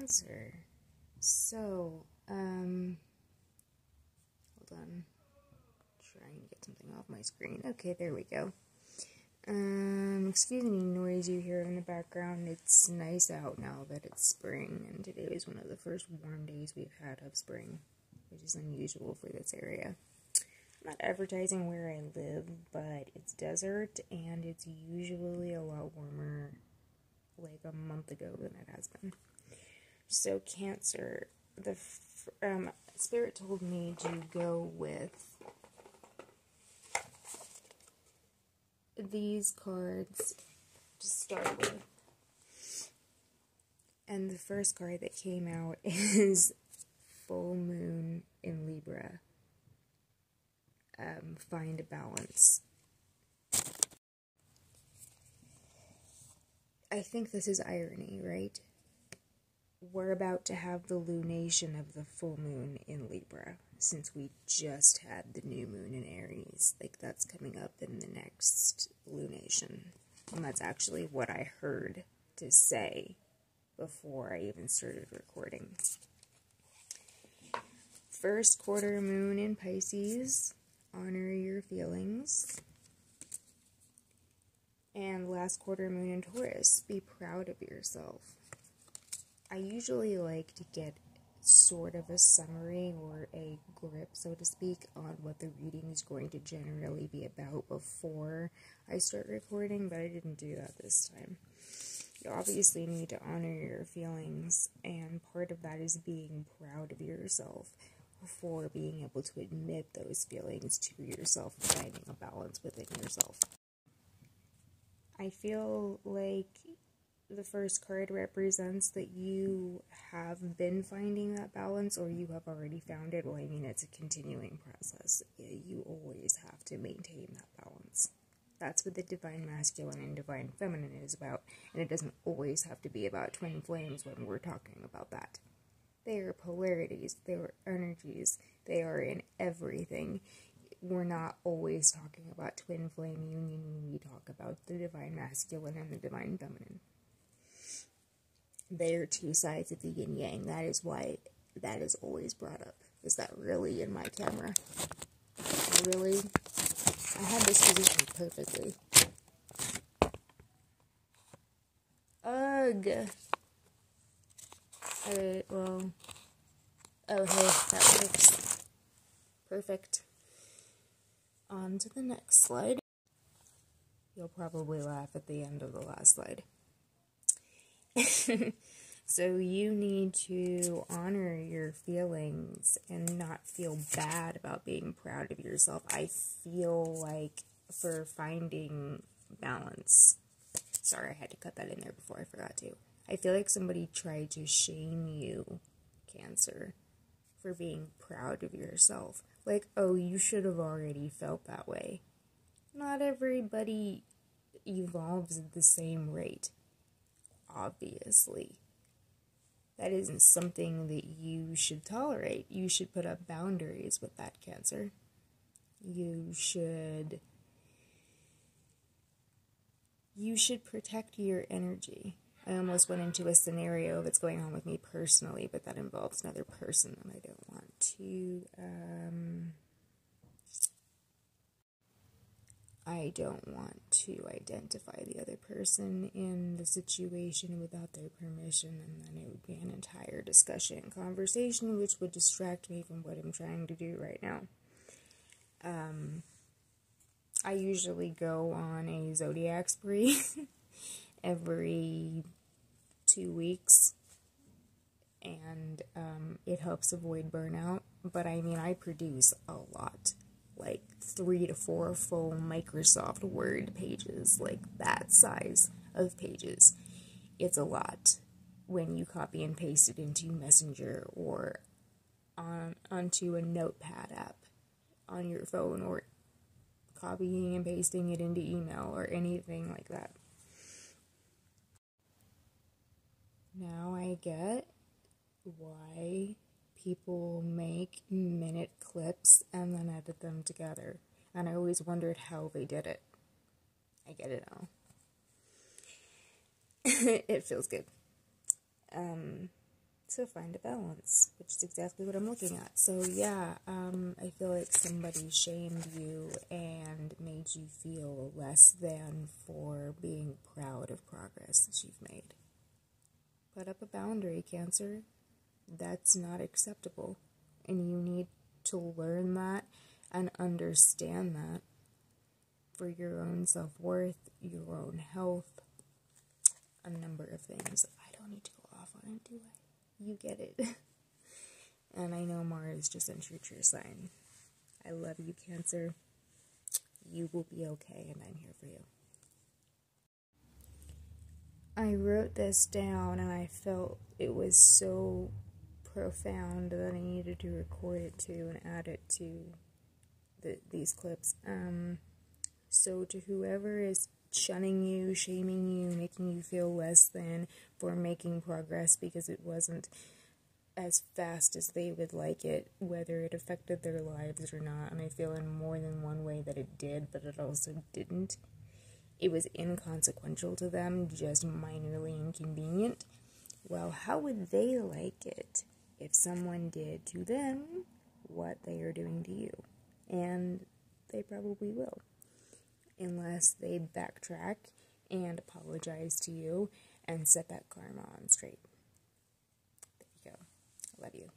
Cancer. So, hold on. Try and get something off my screen. Okay, there we go. Excuse any noise you hear in the background. It's nice out now that it's spring, and today was one of the first warm days we've had of spring, which is unusual for this area. I'm not advertising where I live, but it's desert, and it's usually a lot warmer like a month ago than it has been. So Cancer, the Spirit told me to go with these cards to start with. And the first card that came out is Full Moon in Libra. Find a balance. I think this is irony, right? We're about to have the lunation of the full moon in Libra, since we just had the new moon in Aries. Like, that's coming up in the next lunation. And that's actually what I heard to say before I even started recording. First quarter moon in Pisces, honor your feelings. And last quarter moon in Taurus, be proud of yourself. I usually like to get sort of a summary or a grip, so to speak, on what the reading is going to generally be about before I start recording, but I didn't do that this time. You obviously need to honor your feelings, and part of that is being proud of yourself for being able to admit those feelings to yourself, finding a balance within yourself. I feel like the first card represents that you have been finding that balance, or you have already found it. Well, I mean, it's a continuing process. You always have to maintain that balance. That's what the Divine Masculine and Divine Feminine is about, and it doesn't always have to be about twin flames when we're talking about that. They are polarities, they are energies, they are in everything. We're not always talking about twin flame union when we talk about the Divine Masculine and the Divine Feminine. They are two sides of the yin-yang. That is why that is always brought up. Is that really in my camera? Really? I had this position perfectly. Ugh. Alright, well. Oh, hey, that works. Perfect. On to the next slide. You'll probably laugh at the end of the last slide. So you need to honor your feelings and not feel bad about being proud of yourself. I feel like for finding balance, sorry, I had to cut that in there before I forgot to. I feel like somebody tried to shame you, Cancer, for being proud of yourself. Like, oh, you should have already felt that way. Not everybody evolves at the same rate. Obviously. That isn't something that you should tolerate. You should put up boundaries with that, Cancer. You should protect your energy. I almost went into a scenario that's going on with me personally, but that involves another person, and I don't want to, identify the other person in the situation without their permission, and then it would be an entire discussion and conversation, which would distract me from what I'm trying to do right now. I usually go on a zodiac spree every 2 weeks, and it helps avoid burnout, but I mean, I produce a lot, like 3 to 4 full Microsoft Word pages, like that size of pages. It's a lot when you copy and paste it into Messenger or onto a notepad app on your phone, or copying and pasting it into email or anything like that. Now I get why people make minute clips and then edit them together. And I always wondered how they did it. I get it now. It feels good. to find a balance, which is exactly what I'm looking at. So yeah, I feel like somebody shamed you and made you feel less than for being proud of progress that you've made. Put up a boundary, Cancer. That's not acceptable, and you need to learn that and understand that for your own self-worth, your own health, a number of things. I don't need to go off on it, do I? You get it. And I know Mars just entered your sign. I love you, Cancer. You will be okay, and I'm here for you. I wrote this down, and I felt it was so profound that I needed to record it too and add it to these clips. So to whoever is shunning you, shaming you, making you feel less than for making progress because it wasn't as fast as they would like it, whether it affected their lives or not, and I feel in more than one way that it did, but it also didn't. It was inconsequential to them, just minorly inconvenient. Well, how would they like it if someone did to them what they are doing to you? And they probably will, unless they backtrack and apologize to you and set that karma on straight. There you go. I love you.